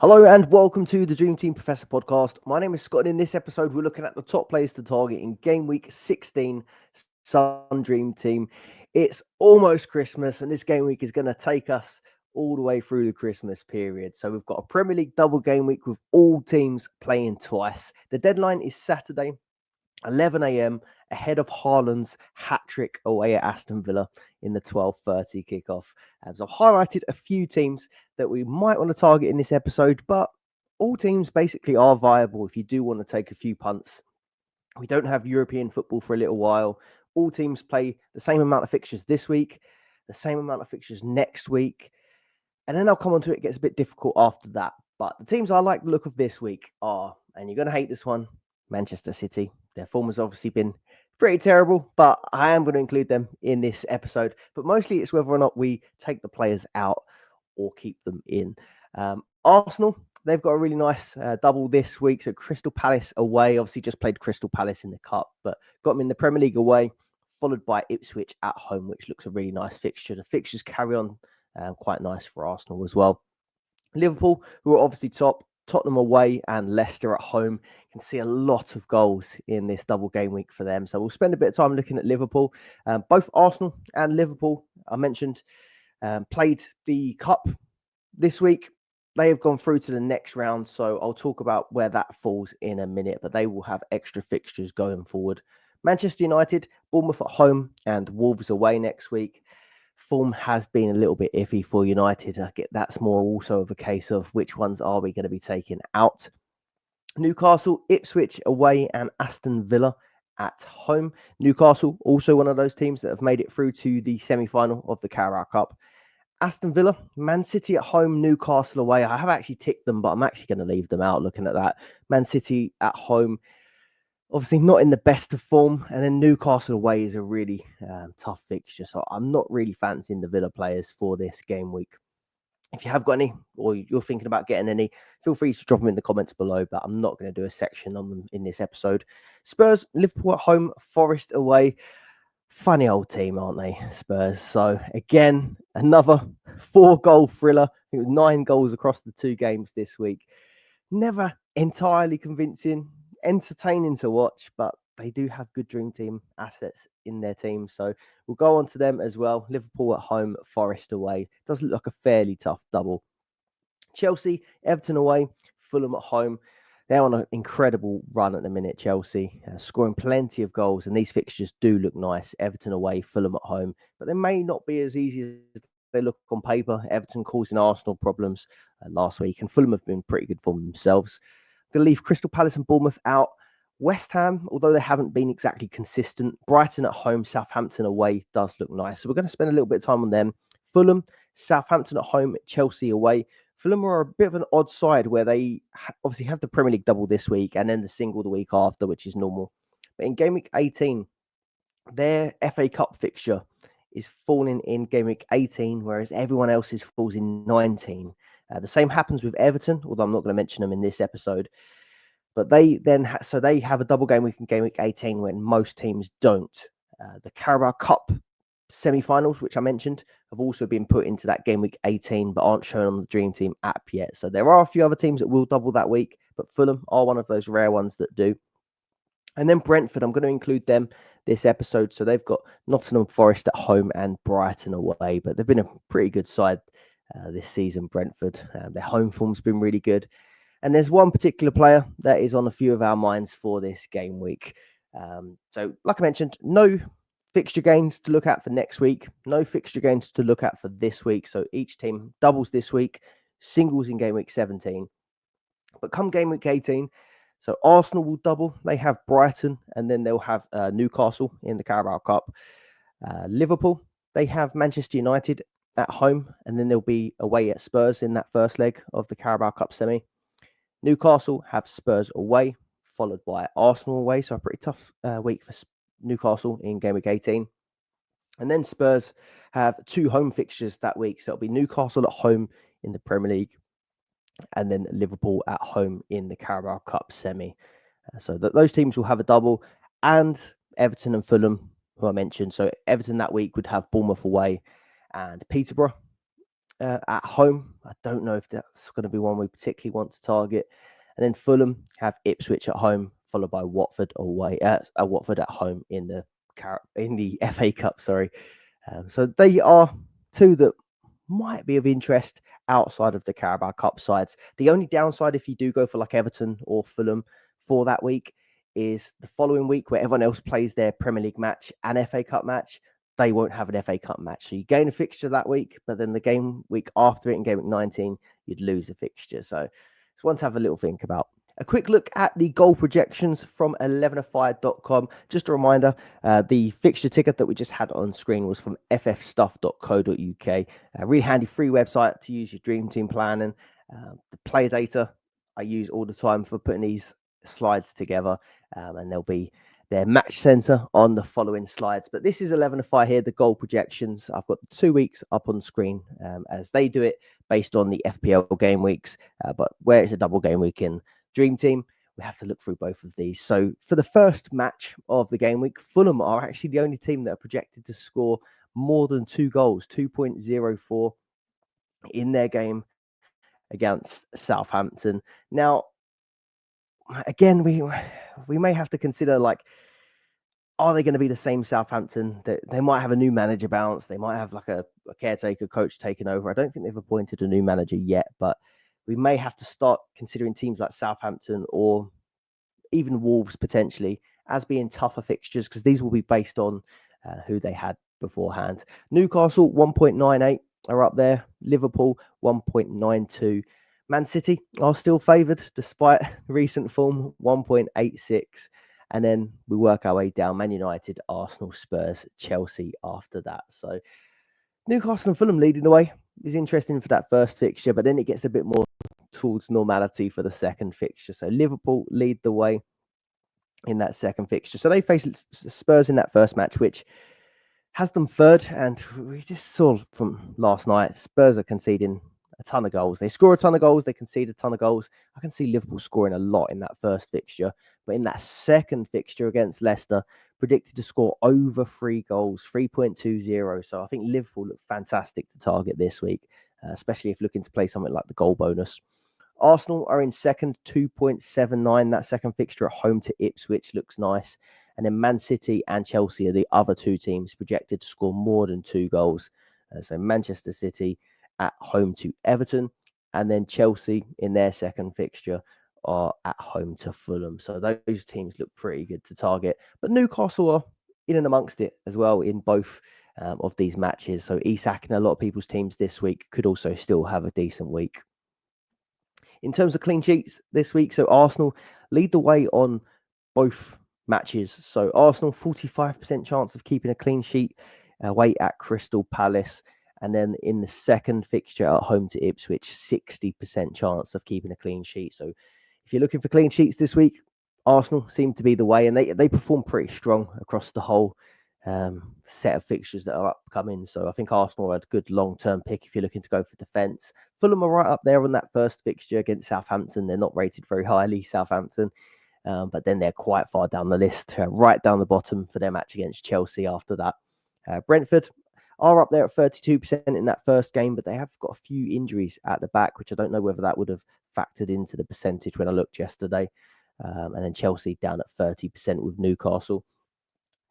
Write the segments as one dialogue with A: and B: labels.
A: Hello and welcome to the Dream Team Professor podcast. My name is Scott, and in this episode, we're looking at the top players to target in game week 16 Sun Dream Team. It's almost Christmas, and this game week is going to take us all the way through the Christmas period. So we've got a Premier League double game week with all teams playing twice. The deadline is Saturday, 11 a.m. ahead of Haaland's hat-trick away at Aston Villa in the 12:30 kickoff. So I've highlighted a few teams that we might want to target in this episode, but all teams basically are viable if you do want to take a few punts. We don't have European football for a little while. All teams play the same amount of fixtures this week, the same amount of fixtures next week, and then I'll come on to it. It gets a bit difficult after that. But the teams I like the look of this week are, and you're going to hate this one, Manchester City. Their form has obviously been pretty terrible, but I am going to include them in this episode. But mostly it's whether or not we take the players out or keep them in. Arsenal, they've got a really nice double this week. So Crystal Palace away, obviously just played Crystal Palace in the Cup, but got them in the Premier League away, followed by Ipswich at home, which looks a really nice fixture. The fixtures carry on quite nice for Arsenal as well. Liverpool, who are obviously top, Tottenham away and Leicester at home. You can see a lot of goals in this double game week for them. So we'll spend a bit of time looking at Liverpool. Both Arsenal and Liverpool, I mentioned, played the Cup this week. They have gone through to the next round. So I'll talk about where that falls in a minute, but they will have extra fixtures going forward. Manchester United, Bournemouth at home and Wolves away next week. Form has been a little bit iffy for United. I get that's more also of a case of which ones are we going to be taking out. Newcastle, Ipswich away and Aston Villa at home. Newcastle, also one of those teams that have made it through to the semi-final of the Carabao Cup. Aston Villa, Man City at home, Newcastle away. I have actually ticked them, but I'm actually going to leave them out looking at that. Man City at home, obviously not in the best of form, and then Newcastle away is a really tough fixture. So I'm not really fancying the Villa players for this game week. If you have got any, or you're thinking about getting any, feel free to drop them in the comments below, but I'm not going to do a section on them in this episode. Spurs, Liverpool at home, Forest away. Funny old team, aren't they, Spurs? So again, another 4-goal thriller. I think it was 9 goals across the 2 games this week. Never entirely convincing, entertaining to watch, but they do have good dream team assets in their team. So we'll go on to them as well. Liverpool at home, Forest away. Does look like a fairly tough double. Chelsea, Everton away, Fulham at home. They're on an incredible run at the minute, Chelsea, scoring plenty of goals, and these fixtures do look nice. Everton away, Fulham at home, but they may not be as easy as they look on paper. Everton causing Arsenal problems last week, and Fulham have been pretty good for themselves. Going to leave Crystal Palace and Bournemouth out. West Ham, although they haven't been exactly consistent, Brighton at home, Southampton away does look nice. So we're going to spend a little bit of time on them. Fulham, Southampton at home, Chelsea away. Fulham are a bit of an odd side where they obviously have the Premier League double this week and then the single the week after, which is normal. But in game week 18, their FA Cup fixture is falling in game week 18, whereas everyone else's falls in 19. The same happens with Everton, although I'm not going to mention them in this episode. But they then they have a double game week in game week 18 when most teams don't. The Carabao Cup semi-finals, which I mentioned, have also been put into that game week 18, but aren't shown on the Dream Team app yet. So there are a few other teams that will double that week, but Fulham are one of those rare ones that do. And then Brentford, I'm going to include them this episode. So they've got Nottingham Forest at home and Brighton away, but they've been a pretty good side this season, Brentford. Their home form's been really good. And there's one particular player that is on a few of our minds for this game week. So like I mentioned, no fixture gains to look at for next week, no fixture gains to look at for this week. So each team doubles this week, singles in game week 17. But come game week 18, so Arsenal will double. They have Brighton, and then they'll have Newcastle in the Carabao Cup. Liverpool, they have Manchester United at home, and then they'll be away at Spurs in that first leg of the Carabao Cup semi. Newcastle have Spurs away, followed by Arsenal away. So a pretty tough week for Newcastle in game week 18. And then Spurs have 2 home fixtures that week. So it'll be Newcastle at home in the Premier League and then Liverpool at home in the Carabao Cup semi. So those teams will have a double, and Everton and Fulham, who I mentioned. So Everton that week would have Bournemouth away and Peterborough. at home. I don't know if that's going to be one we particularly want to target. And then Fulham have Ipswich at home, followed by Watford away Watford at home in the FA Cup. Sorry, so they are two that might be of interest outside of the Carabao Cup sides. The only downside, if you do go for like Everton or Fulham for that week, is the following week where everyone else plays their Premier League match and FA Cup match. They won't have an FA Cup match. So you gain a fixture that week, but then the game week after it in game week 19, you'd lose a fixture. So it's one to have a little think about. A quick look at the goal projections from 11afide.com. Just a reminder, the fixture ticket that we just had on screen was from ffstuff.co.uk. A really handy free website to use your dream team planning. The player data I use all the time for putting these slides together, and there'll be their match center on the following slides. But this is 11afide here, the goal projections. I've got 2 weeks up on screen as they do it based on the FPL game weeks, but where it's a double game week in Dream Team, we have to look through both of these. So for the first match of the game week, Fulham are actually the only team that are projected to score more than 2 goals, 2.04 in their game against Southampton. Now, again, we may have to consider, like, are they going to be the same Southampton? They might have a new manager bounce. They might have like a caretaker coach taking over. I don't think they've appointed a new manager yet, but we may have to start considering teams like Southampton or even Wolves potentially as being tougher fixtures, because these will be based on who they had beforehand. Newcastle 1.98 are up there. Liverpool 1.92. Man City are still favoured despite recent form, 1.86. And then we work our way down. Man United, Arsenal, Spurs, Chelsea after that. So Newcastle and Fulham leading the way is interesting for that first fixture, but then it gets a bit more towards normality for the second fixture. So Liverpool lead the way in that second fixture. So they face Spurs in that first match, which has them third. And we just saw from last night, Spurs are conceding a ton of goals. They score a ton of goals. They concede a ton of goals. I can see Liverpool scoring a lot in that first fixture. But in that second fixture against Leicester, predicted to score over 3 goals, 3.20. So I think Liverpool look fantastic to target this week, especially if looking to play something like the goal bonus. Arsenal are in second, 2.79. That second fixture at home to Ipswich looks nice. And then Man City and Chelsea are the other two teams projected to score more than 2 goals. So Manchester City at home to Everton, and then Chelsea in their second fixture are at home to Fulham. So those teams look pretty good to target. But Newcastle are in and amongst it as well in both of these matches. So Isak and a lot of people's teams this week could also still have a decent week. In terms of clean sheets this week, so Arsenal lead the way on both matches. So Arsenal, 45% chance of keeping a clean sheet away at Crystal Palace. And then in the second fixture at home to Ipswich, 60% chance of keeping a clean sheet. So if you're looking for clean sheets this week, Arsenal seem to be the way, and they perform pretty strong across the whole set of fixtures that are upcoming. So I think Arsenal are a good long-term pick if you're looking to go for defence. Fulham are right up there on that first fixture against Southampton. They're not rated very highly, Southampton, but then they're quite far down the list, right down the bottom for their match against Chelsea after that. Brentford are up there at 32% in that first game, but they have got a few injuries at the back, which I don't know whether that would have factored into the percentage when I looked yesterday. And then Chelsea down at 30% with Newcastle.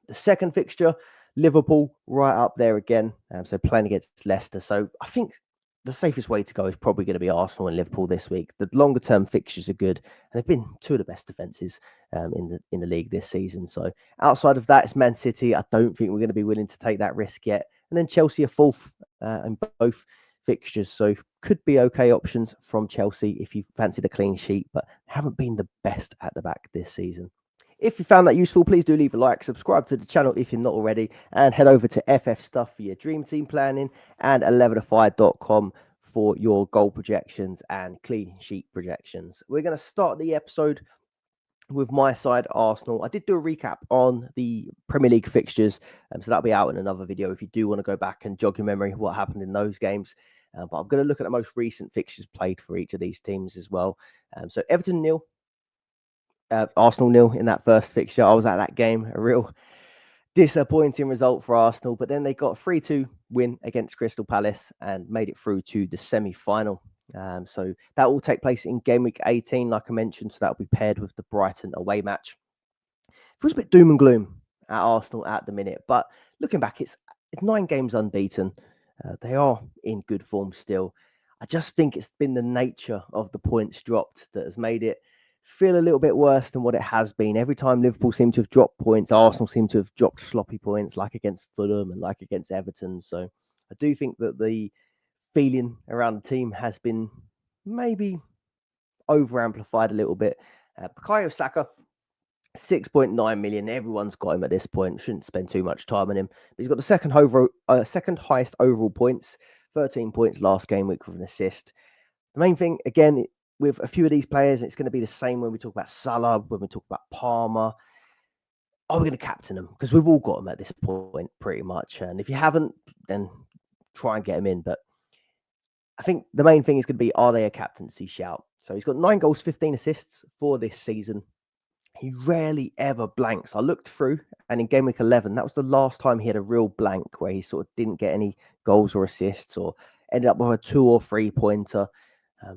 A: The second fixture, Liverpool right up there again. So playing against Leicester. So I think the safest way to go is probably going to be Arsenal and Liverpool this week. The longer term fixtures are good, and they've been two of the best defences in the league this season. So outside of that, it's Man City. I don't think we're going to be willing to take that risk yet. And then Chelsea are fourth in both fixtures, so could be okay options from Chelsea if you fancied a clean sheet, but haven't been the best at the back this season. If you found that useful, please do leave a like, subscribe to the channel if you're not already, and head over to FF Stuff for your dream team planning and 11afide.com for your goal projections and clean sheet projections. We're going to start the episode with my side, Arsenal. I did do a recap on the Premier League fixtures, so that'll be out in another video if you do want to go back and jog your memory what happened in those games. But I'm going to look at the most recent fixtures played for each of these teams as well. So Everton 0, Arsenal 0 in that first fixture. I was at that game, a real Disappointing result for Arsenal, but then they got a 3-2 win against Crystal Palace and made it through to the semi-final. So that will take place in game week 18, like I mentioned. So that will be paired with the Brighton away match. Feels a bit doom and gloom at Arsenal at the minute, but looking back, it's 9 games unbeaten. They are in good form still. I just think it's been the nature of the points dropped that has made it feel a little bit worse than what it has been. Every time Liverpool seem to have dropped points, Arsenal seem to have dropped sloppy points, like against Fulham and like against Everton. So I do think that the feeling around the team has been maybe over amplified a little bit. Bukayo Saka, 6.9 million. Everyone's got him at this point. Shouldn't spend too much time on him. But he's got the second highest overall points, 13 points last game week with an assist. The main thing, again, with a few of these players, it's going to be the same when we talk about Salah, when we talk about Palmer. Are we going to captain them? Because we've all got them at this point, pretty much. And if you haven't, then try and get them in. But I think the main thing is going to be, are they a captaincy shout? So he's got 9 goals, 15 assists for this season. He rarely ever blanks. I looked through, and in game week 11, that was the last time he had a real blank where he sort of didn't get any goals or assists or ended up with a 2 or 3 pointer.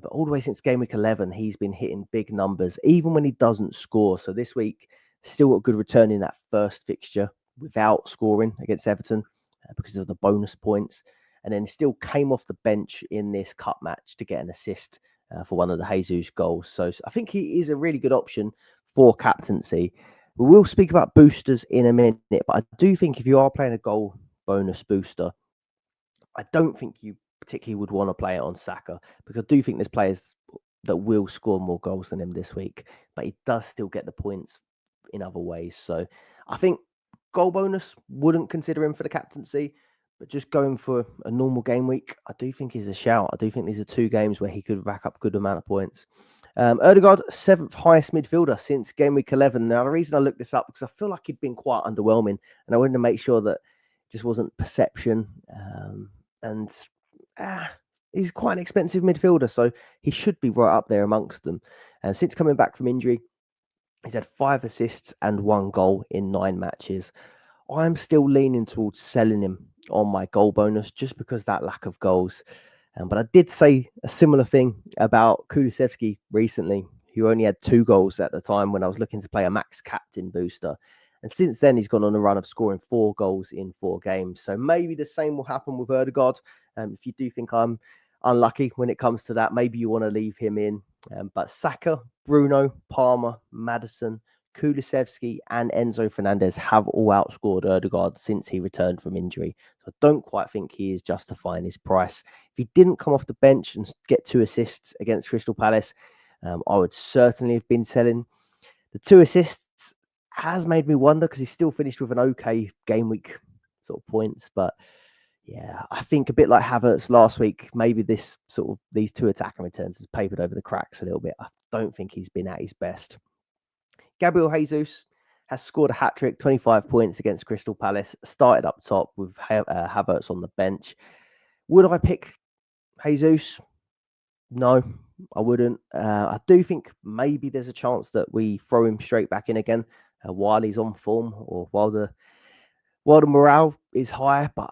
A: But all the way since game week 11, he's been hitting big numbers, even when he doesn't score. So this week, still got a good return in that first fixture without scoring against Everton because of the bonus points. And then still came off the bench in this cup match to get an assist for one of the Jesus goals. So I think he is a really good option for captaincy. We will speak about boosters in a minute, but I do think if you are playing a goal bonus booster, I don't think you particularly would want to play it on Saka, because I do think there's players that will score more goals than him this week, but he does still get the points in other ways. So I think goal bonus, wouldn't consider him for the captaincy, but just going for a normal game week, I do think he's a shout. I do think these are 2 games where he could rack up a good amount of points. Ødegaard, 7th highest midfielder since game week 11. Now, the reason I looked this up, because I feel like he'd been quite underwhelming, and I wanted to make sure that it just wasn't perception. He's quite an expensive midfielder, so he should be right up there amongst them. Since coming back from injury, he's had 5 assists and 1 goal in 9 matches. I'm still leaning towards selling him on my goal bonus just because that lack of goals. But I did say a similar thing about Kulusevski recently, who only had 2 goals at the time when I was looking to play a max captain booster. And since then, he's gone on a run of scoring 4 goals in 4 games. So maybe the same will happen with Ødegaard. If you do think I'm unlucky when it comes to that, maybe you want to leave him in. But Saka, Bruno, Palmer, Maddison, Kulusevski and Enzo Fernandez have all outscored Ødegaard since he returned from injury. So I don't quite think he is justifying his price. If he didn't come off the bench and get 2 assists against Crystal Palace, I would certainly have been selling. The 2 assists has made me wonder, because he still finished with an okay game week sort of points. But yeah, I think a bit like Havertz last week, maybe these 2 attacking returns has papered over the cracks a little bit. I don't think he's been at his best. Gabriel Jesus has scored a hat-trick, 25 points against Crystal Palace, started up top with Havertz on the bench. Would I pick Jesus? No, I wouldn't. I do think maybe there's a chance that we throw him straight back in again while he's on form, or while the morale is high, but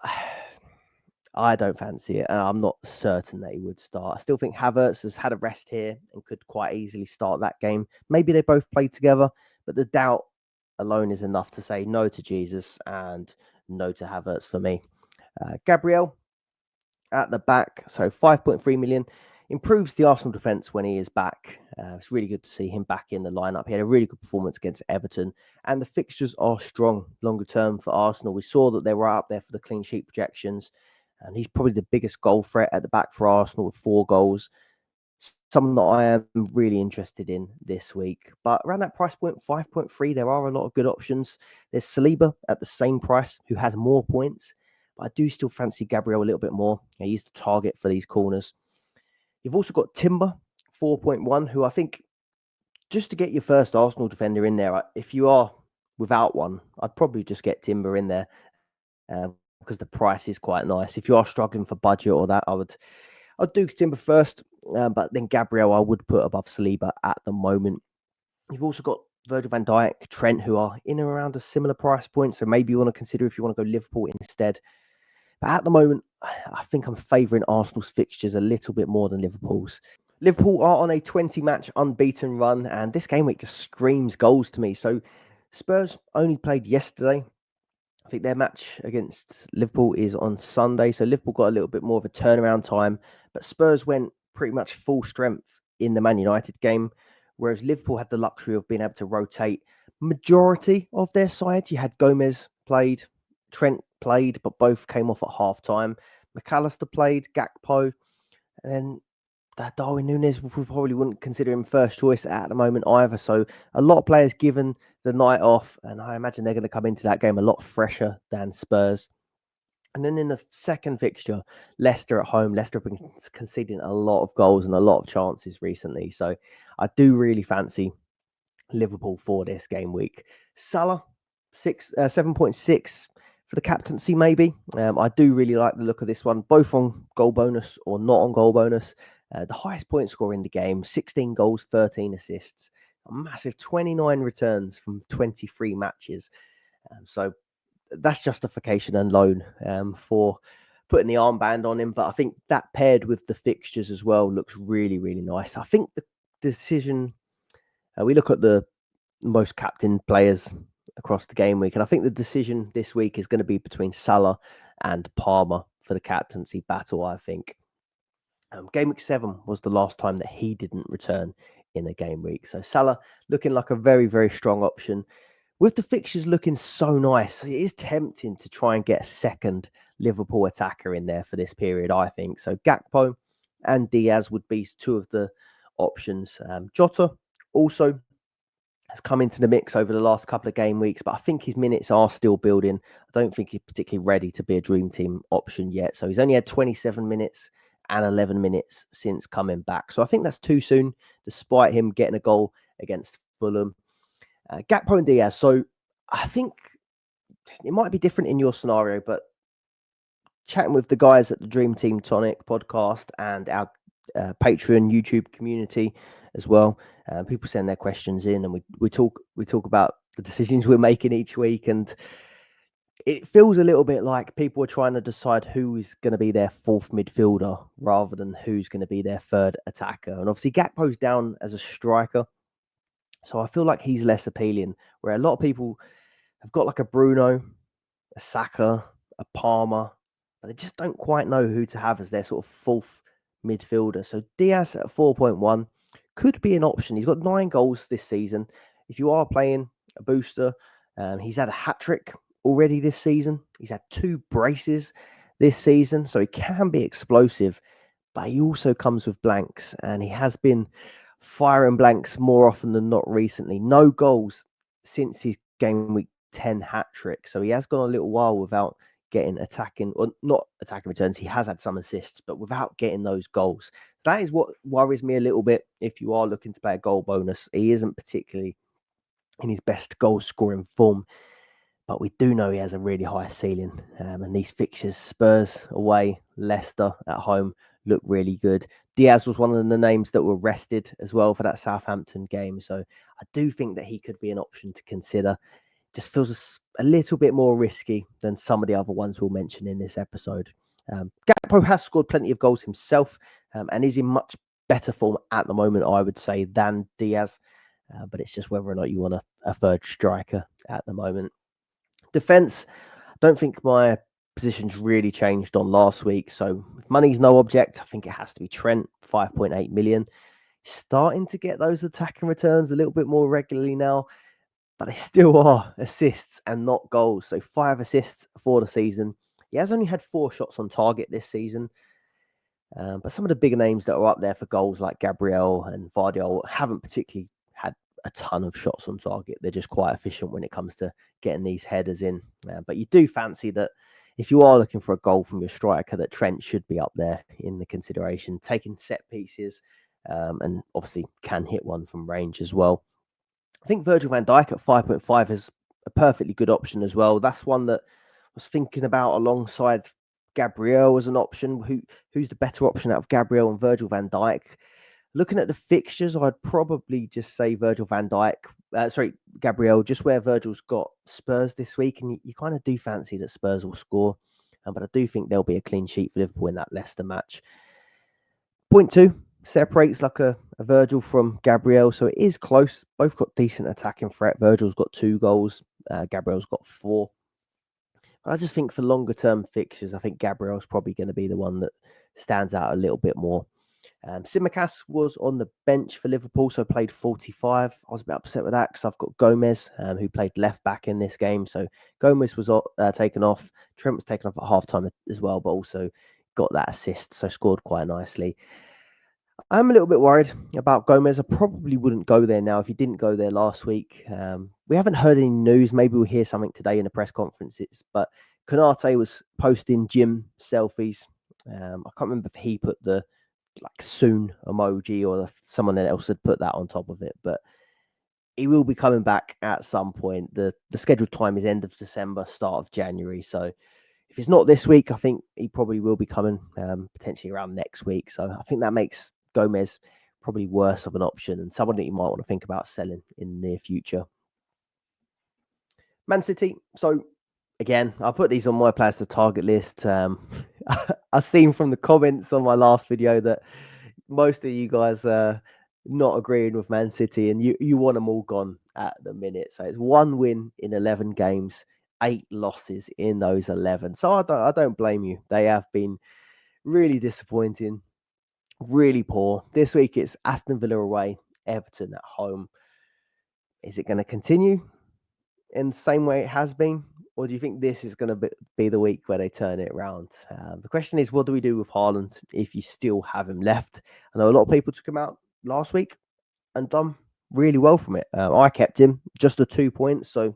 A: I don't fancy it. I'm not certain that he would start. I still think Havertz has had a rest here and could quite easily start that game. Maybe they both played together, but the doubt alone is enough to say no to Jesus and no to Havertz for me. Gabriel at the back, so 5.3 million. Improves the Arsenal defence when he is back. It's really good to see him back in the lineup. He had a really good performance against Everton, and the fixtures are strong longer term for Arsenal. We saw that they were up there for the clean sheet projections, and he's probably the biggest goal threat at the back for Arsenal with 4 goals. Something that I am really interested in this week. But around that price point, 5.3, there are a lot of good options. There's Saliba at the same price, who has more points, but I do still fancy Gabriel a little bit more. He's the target for these corners. You've also got Timber, 4.1, who I think, just to get your first Arsenal defender in there, if you are without one, I'd probably just get Timber in there because the price is quite nice. If you are struggling for budget or that, I'd do Timber first, but then Gabriel I would put above Saliba at the moment. You've also got Virgil van Dijk, Trent, who are in and around a similar price point. So maybe you want to consider if you want to go Liverpool instead. But at the moment, I think I'm favouring Arsenal's fixtures a little bit more than Liverpool's. Liverpool are on a 20-match unbeaten run, and this game week just screams goals to me. So Spurs only played yesterday. I think their match against Liverpool is on Sunday. So Liverpool got a little bit more of a turnaround time, but Spurs went pretty much full strength in the Man United game, whereas Liverpool had the luxury of being able to rotate majority of their side. You had Gomez played, Trent played, but both came off at half time. McAllister played, Gakpo, and then Darwin Núñez, we probably wouldn't consider him first choice at the moment either. So a lot of players given the night off, and I imagine they're going to come into that game a lot fresher than Spurs. And then in the second fixture, Leicester at home. Leicester have been conceding a lot of goals and a lot of chances recently. So I do really fancy Liverpool for this game week. Salah, 7.6 for the captaincy, maybe. I do really like the look of this one, both on goal bonus or not on goal bonus. The highest point score in the game, 16 goals, 13 assists, a massive 29 returns from 23 matches. So that's justification alone for putting the armband on him. But I think that paired with the fixtures as well looks really, really nice. I think the decision, we look at the most captain players across the game week, and I think the decision this week is going to be between Salah and Palmer for the captaincy battle, I think. Game week 7 was the last time that he didn't return in a game week. So Salah looking like a very, very strong option. With the fixtures looking so nice, it is tempting to try and get a second Liverpool attacker in there for this period, I think. So Gakpo and Diaz would be two of the options. Jota also has come into the mix over the last couple of game weeks, but I think his minutes are still building. I don't think he's particularly ready to be a dream team option yet. So he's only had 27 minutes and 11 minutes since coming back. So I think that's too soon, despite him getting a goal against Fulham. Gakpo and Diaz. So I think it might be different in your scenario, but chatting with the guys at the Dream Team Tonic podcast and our Patreon, YouTube community as well, people send their questions in, and we talk about the decisions we're making each week, and it feels a little bit like people are trying to decide who is going to be their fourth midfielder rather than who's going to be their third attacker. And obviously Gakpo's down as a striker, so I feel like he's less appealing, where a lot of people have got like a Bruno, a Saka, a Palmer, but they just don't quite know who to have as their sort of fourth midfielder. So Diaz at 4.1 could be an option. He's got 9 goals this season. If you are playing a booster, he's had a hat-trick already this season. He's had 2 braces this season, so he can be explosive, but he also comes with blanks, and he has been firing blanks more often than not recently. No goals since his game week 10 hat-trick, so he has gone a little while without getting attacking, or not attacking returns. He has had some assists, but without getting those goals. That is what worries me a little bit if you are looking to play a goal bonus. He isn't particularly in his best goal scoring form, but we do know he has a really high ceiling. And these fixtures, Spurs away, Leicester at home, look really good. Diaz was one of the names that were rested as well for that Southampton game. So I do think that he could be an option to consider. Just feels a little bit more risky than some of the other ones we'll mention in this episode. Gakpo has scored plenty of goals himself and is in much better form at the moment, I would say, than Diaz. But it's just whether or not you want a third striker at the moment. Defence, I don't think my position's really changed on last week. So if money's no object, I think it has to be Trent, 5.8 million. Starting to get those attacking returns a little bit more regularly now, but they still are assists and not goals. So 5 assists for the season. He has only had 4 shots on target this season. But some of the bigger names that are up there for goals, like Gabriel and Vardiol, haven't particularly had a ton of shots on target. They're just quite efficient when it comes to getting these headers in. But you do fancy that if you are looking for a goal from your striker, that Trent should be up there in the consideration, taking set pieces, and obviously can hit one from range as well. I think Virgil van Dijk at 5.5 is a perfectly good option as well. That's one that I was thinking about alongside Gabriel as an option. Who's the better option out of Gabriel and Virgil van Dijk? Looking at the fixtures, I'd probably just say Virgil van Dijk Gabriel, just where Virgil's got Spurs this week, and you kind of do fancy that Spurs will score. But I do think there'll be a clean sheet for Liverpool in that Leicester match. Point two separates like a Virgil from Gabriel, so it is close. Both got decent attacking threat. Virgil's got 2 goals. Gabriel's got 4. But I just think for longer term fixtures, I think Gabriel's probably going to be the one that stands out a little bit more. Tsimikas was on the bench for Liverpool, so played 45. I was a bit upset with that because I've got Gomez, who played left back in this game. So Gomez was taken off. Trent was taken off at halftime as well, but also got that assist, so scored quite nicely. I'm a little bit worried about Gomez. I probably wouldn't go there now if he didn't go there last week. We haven't heard any news. Maybe we'll hear something today in the press conferences, but Konate was posting gym selfies. I can't remember if he put the soon emoji or someone else had put that on top of it, but he will be coming back at some point. The scheduled time is end of December, start of January. So if it's not this week, I think he probably will be coming potentially around next week. So I think that makes Gomez probably worse of an option and someone that you might want to think about selling in the near future. Man City. So again, I'll put these on my players to target list. I've seen from the comments on my last video that most of you guys are not agreeing with Man City and you want them all gone at the minute. So it's 1 win in 11 games, 8 losses in those 11. So I don't blame you. They have been really disappointing, really poor. This week it's Aston Villa away, Everton at home. Is it going to continue in the same way it has been? Or do you think this is going to be the week where they turn it around? The question is, what do we do with Haaland if you still have him left? I know a lot of people took him out last week and done really well from it. I kept him, just the 2 points. So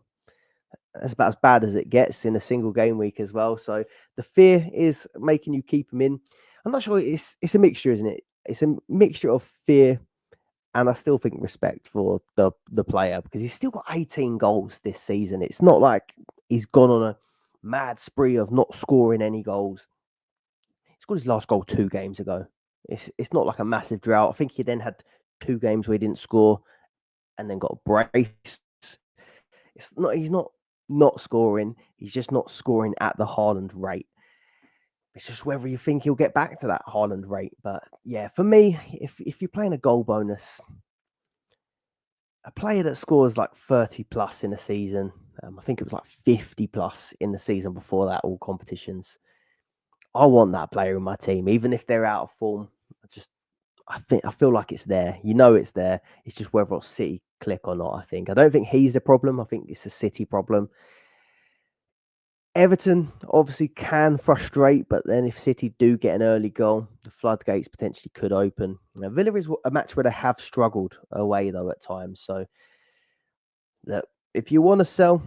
A: that's about as bad as it gets in a single game week as well. So the fear is making you keep him in. I'm not sure. It's a mixture, isn't it? It's a mixture of fear and I still think respect for the player because he's still got 18 goals this season. It's not like he's gone on a mad spree of not scoring any goals. He scored his last goal 2 games ago. It's not like a massive drought. I think he then had 2 games where he didn't score and then got a brace. He's not scoring. He's just not scoring at the Haaland rate. It's just whether you think he'll get back to that Haaland rate. But yeah, for me, if you're playing a goal bonus, a player that scores like 30 plus in a season, I think it was like 50 plus in the season before that, all competitions. I want that player in my team, even if they're out of form. I feel like it's there. You know it's there. It's just whether City click or not, I don't think he's the problem. I think it's a City problem. Everton obviously can frustrate, but then if City do get an early goal, the floodgates potentially could open. Now, Villa is a match where they have struggled away, though, at times. So, look, if you want to sell.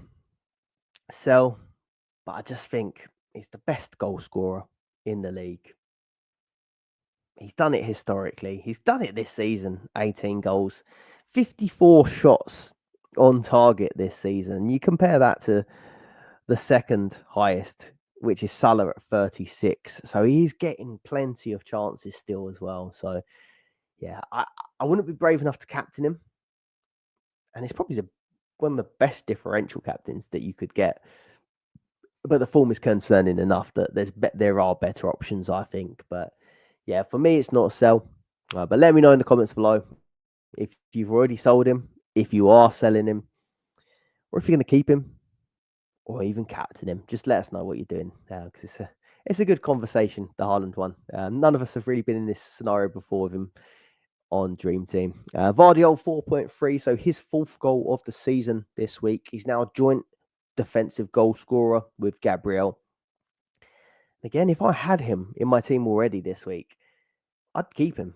A: But I just think he's the best goal scorer in the league. He's done it historically. He's done it this season, 18 goals, 54 shots on target this season. You compare that to the second highest, which is Salah at 36. So he's getting plenty of chances still as well. So, yeah, I wouldn't be brave enough to captain him. And it's probably one of the best differential captains that you could get. But the form is concerning enough that there are better options, I think. But yeah, for me, it's not a sell. But let me know in the comments below if you've already sold him, if you are selling him, or if you're going to keep him, or even captain him. Just let us know what you're doing because it's a good conversation, the Haaland one. None of us have really been in this scenario before with him on Dream Team. Vardiol 4.3, so his 4th goal of the season this week. He's now joint defensive goal scorer with Gabriel. Again, if I had him in my team already this week, I'd keep him,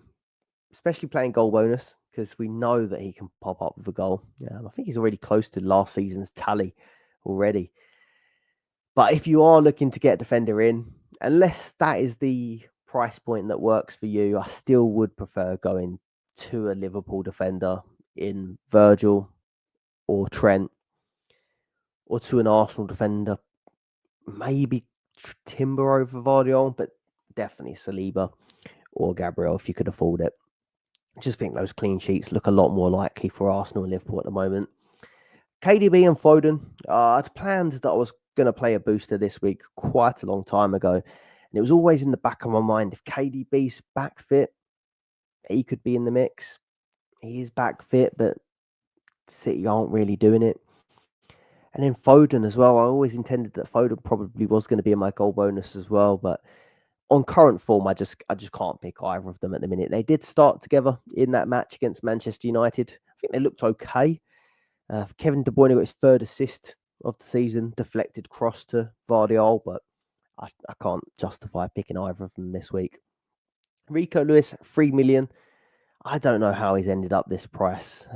A: especially playing goal bonus because we know that he can pop up with a goal. I think he's already close to last season's tally already. But if you are looking to get a defender in, unless that is the price point that works for you, I still would prefer going to a Liverpool defender in Virgil or Trent, or to an Arsenal defender, maybe Timber over Vardiol, but definitely Saliba or Gabriel if you could afford it. I just think those clean sheets look a lot more likely for Arsenal and Liverpool at the moment. KDB and Foden. I'd planned that I was going to play a booster this week quite a long time ago. And it was always in the back of my mind, if KDB's back fit, he could be in the mix. He is back fit, but City aren't really doing it. And then Foden as well. I always intended that Foden probably was going to be in my goal bonus as well. But on current form, I just can't pick either of them at the minute. They did start together in that match against Manchester United. I think they looked okay. Kevin De Bruyne got his third assist of the season, deflected cross to Vardiol, but I can't justify picking either of them this week. Rico Lewis, 3 million. I don't know how he's ended up this price.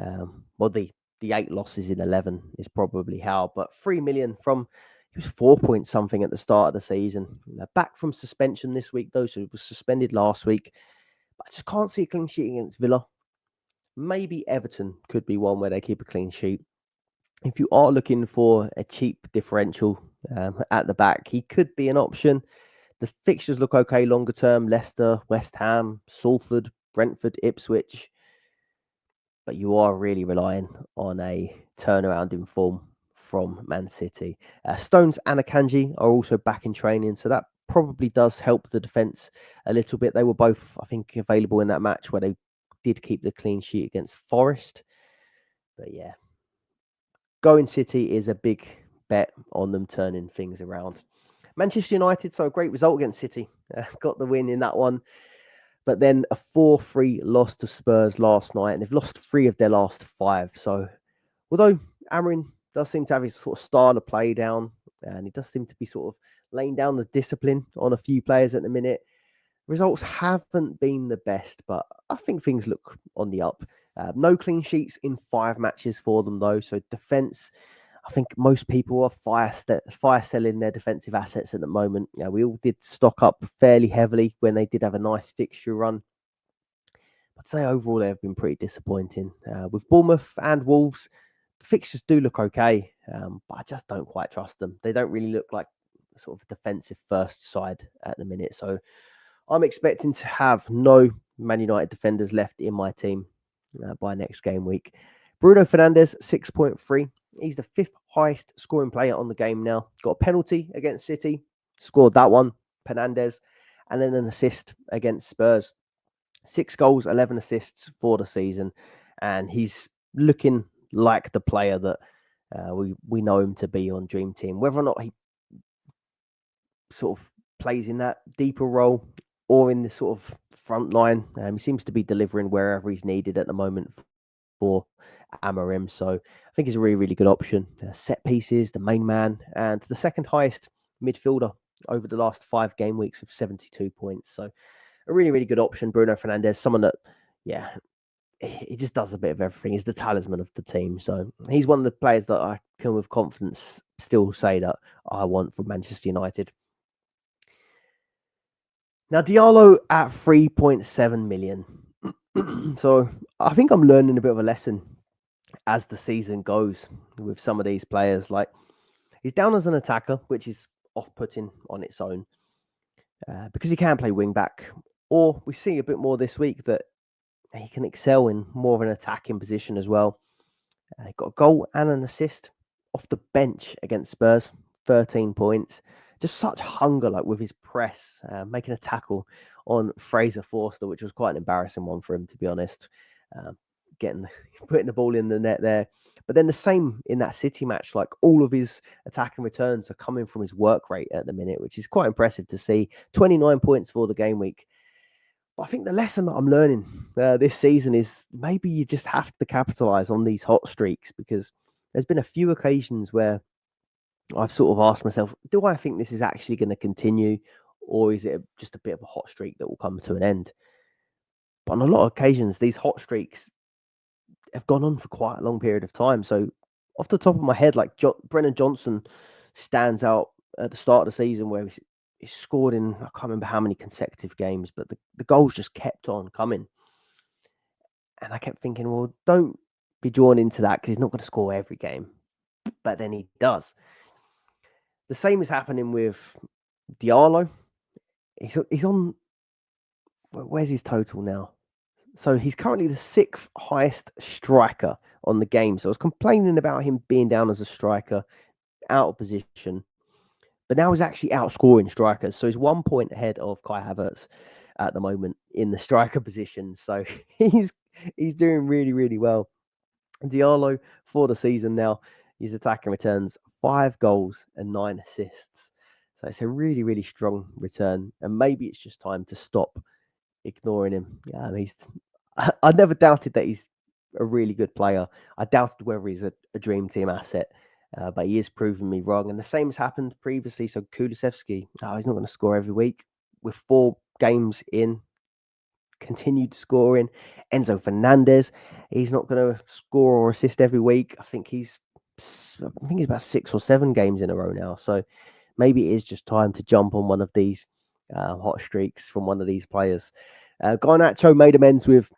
A: Well, the 8 losses in 11 is probably how, but 3 million from, he was 4 point something at the start of the season. Back from suspension this week, though, so he was suspended last week. But I just can't see a clean sheet against Villa. Maybe Everton could be one where they keep a clean sheet. If you are looking for a cheap differential at the back, he could be an option. The fixtures look okay longer term. Leicester, West Ham, Salford, Brentford, Ipswich. But you are really relying on a turnaround in form from Man City. Stones and Akanji are also back in training, so that probably does help the defence a little bit. They were both, I think, available in that match where they did keep the clean sheet against Forest. But yeah, going City is a big bet on them turning things around. Manchester United, so a great result against City. Got the win in that one. But then a 4-3 loss to Spurs last night, and they've lost 3 of their last 5. So although Amorim does seem to have his sort of style of play down, and he does seem to be sort of laying down the discipline on a few players at the minute, results haven't been the best, but I think things look on the up. No clean sheets in 5 matches for them, though. So defence, I think most people are fire selling their defensive assets at the moment. We all did stock up fairly heavily when they did have a nice fixture run. I'd say overall they have been pretty disappointing. With Bournemouth and Wolves, the fixtures do look okay, but I just don't quite trust them. They don't really look like sort of a defensive first side at the minute. So I'm expecting to have no Man United defenders left in my team by next game week. Bruno Fernandes, 6.3. He's the 5th highest scoring player on the game now. Got a penalty against City, scored that one, Fernandes, and then an assist against Spurs. 6 goals, 11 assists for the season, and he's looking like the player that we know him to be on Dream Team. Whether or not he sort of plays in that deeper role or in the sort of front line, he seems to be delivering wherever he's needed at the moment for Amorim. So I think he's a really, really good option. Set pieces, the main man, and the 2nd highest midfielder over the last 5 game weeks with 72 points. So a really, really good option. Bruno Fernandes, someone that, yeah, he just does a bit of everything. He's the talisman of the team. So he's one of the players that I can with confidence still say that I want from Manchester United. Now, Diallo at 3.7 million. So I think I'm learning a bit of a lesson as the season goes with some of these players. Like, he's down as an attacker, which is off-putting on its own because he can play wing back. Or we see a bit more this week that he can excel in more of an attacking position as well. He got a goal and an assist off the bench against Spurs, 13 points. Just such hunger, like with his press, making a tackle on Fraser Forster, which was quite an embarrassing one for him, to be honest. Putting the ball in the net there. But then the same in that City match, like all of his attacking returns are coming from his work rate at the minute, which is quite impressive to see. 29 points for the game week. But I think the lesson that I'm learning this season is maybe you just have to capitalize on these hot streaks, because there's been a few occasions where I've sort of asked myself, do I think this is actually going to continue, or is it just a bit of a hot streak that will come to an end? But on a lot of occasions, these hot streaks have gone on for quite a long period of time. So off the top of my head, like Brennan Johnson stands out at the start of the season where he scored in, I can't remember how many consecutive games, but the goals just kept on coming. And I kept thinking, well, don't be drawn into that because he's not going to score every game. But then he does. The same is happening with Diallo. He's on, where's his total now? So he's currently the 6th highest striker on the game. So I was complaining about him being down as a striker, out of position. But now he's actually outscoring strikers. So he's 1 point ahead of Kai Havertz at the moment in the striker position. So he's doing really, really well. Diallo for the season now, his attacking returns 5 goals and 9 assists. So it's a really, really strong return. And maybe it's just time to stop ignoring him. I never doubted that he's a really good player. I doubted whether he's a dream team asset. But he is proving me wrong. And the same has happened previously. So Kulusevski, he's not going to score every week. With 4 games in, continued scoring. Enzo Fernandez, he's not going to score or assist every week. I think he's about 6 or 7 games in a row now. So maybe it is just time to jump on one of these hot streaks from one of these players. Garnacho made amends with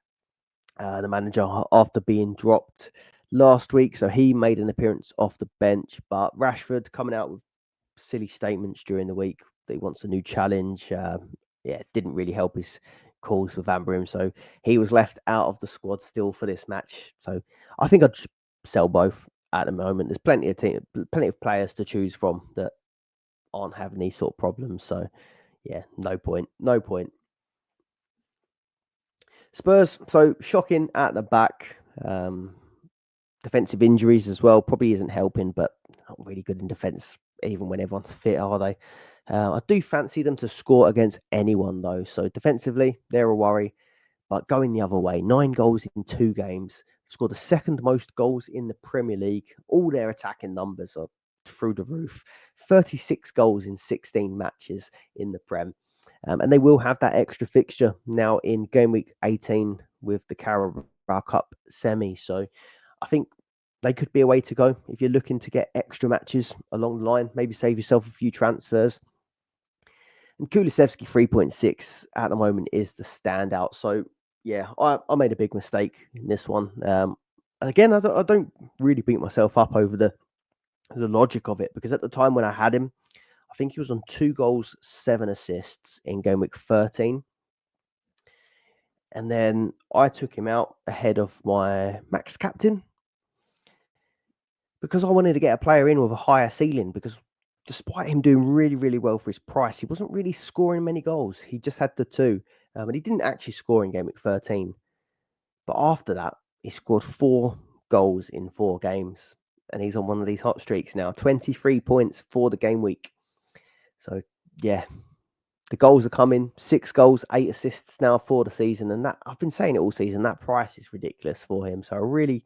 A: the manager after being dropped last week. So he made an appearance off the bench, but Rashford coming out with silly statements during the week that he wants a new challenge. It didn't really help his cause with Ambrim. So he was left out of the squad still for this match. So I think I'd sell both at the moment. There's plenty of players to choose from that aren't having these sort of problems. So yeah, no point. Spurs, so shocking at the back. Defensive injuries as well probably isn't helping, but not really good in defence, even when everyone's fit, are they? I do fancy them to score against anyone, though. So defensively, they're a worry. But going the other way, 9 goals in 2 games, scored the second most goals in the Premier League. All their attacking numbers are through the roof. 36 goals in 16 matches in the Prem. And they will have that extra fixture now in game week 18 with the Carabao Cup semi. So I think they could be a way to go if you're looking to get extra matches along the line. Maybe save yourself a few transfers. And Kulusevski 3.6 at the moment is the standout. So yeah, I made a big mistake in this one. Again, I don't really beat myself up over the logic of it, because at the time when I had him, I think he was on 2 goals, 7 assists in game week 13. And then I took him out ahead of my max captain because I wanted to get a player in with a higher ceiling, because despite him doing really, really well for his price, he wasn't really scoring many goals. He just had the 2. And he didn't actually score in game week 13. But after that, he scored 4 goals in 4 games. And he's on one of these hot streaks now. 23 points for the game week. So, yeah, the goals are coming. 6 goals, 8 assists now for the season. And that, I've been saying it all season, that price is ridiculous for him. So, a really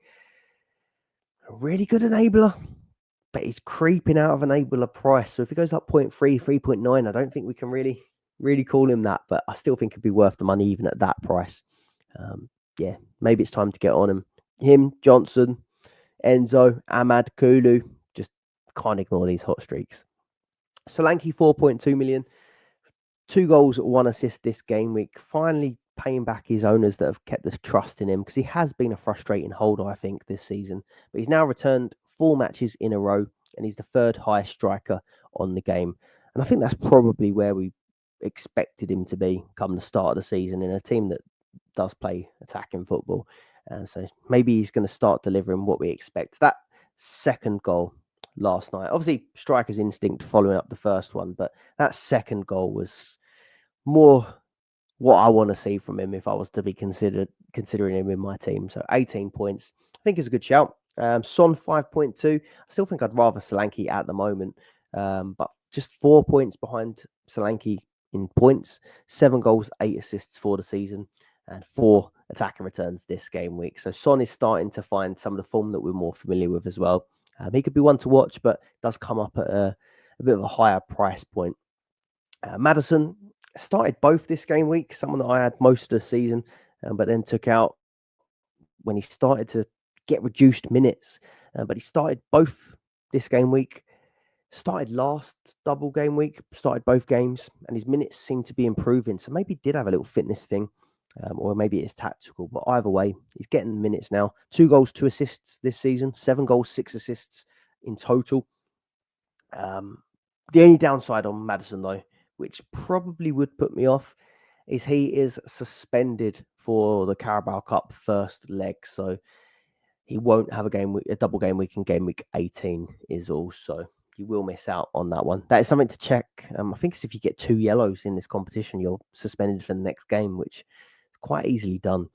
A: good enabler. But he's creeping out of enabler price. So if he goes up 0.3, 3.9, I don't think we can really call him that. But I still think it'd be worth the money even at that price. Yeah, maybe it's time to get on him. Him, Johnson, Enzo, Ahmad, Kulu. Just can't ignore these hot streaks. Solanke, 4.2 million. 2 goals, 1 assist this game week. Finally paying back his owners that have kept this trust in him, because he has been a frustrating holder, I think, this season. But he's now returned 4 matches in a row, and he's the 3rd highest striker on the game. And I think that's probably where we expected him to be come the start of the season, in a team that does play attacking football. So maybe he's going to start delivering what we expect. That second goal last night, obviously striker's instinct following up the first one, but that second goal was more what I want to see from him if I was to be considering him in my team. So 18 points, I think is a good shout. Son 5.2. I still think I'd rather Solanke at the moment, but just 4 points behind Solanke in points. 7 goals, 8 assists for the season, and 4 attacking returns this game week. So Son is starting to find some of the form that we're more familiar with as well. He could be one to watch, but does come up at a bit of a higher price point. Maddison started both this game week, someone that I had most of the season, but then took out when he started to get reduced minutes. But he started both this game week, started last double game week, started both games, and his minutes seem to be improving. So maybe he did have a little fitness thing, or maybe it's tactical. But either way, he's getting minutes now. 2 goals, 2 assists this season, 7 goals, 6 assists in total. The only downside on Maddison, though, which probably would put me off, is he is suspended for the Carabao Cup first leg. So He won't have a double game week in game week 18 is all. So you will miss out on that one. That is something to check. I think it's if you get 2 yellows in this competition, you're suspended for the next game, which is quite easily done.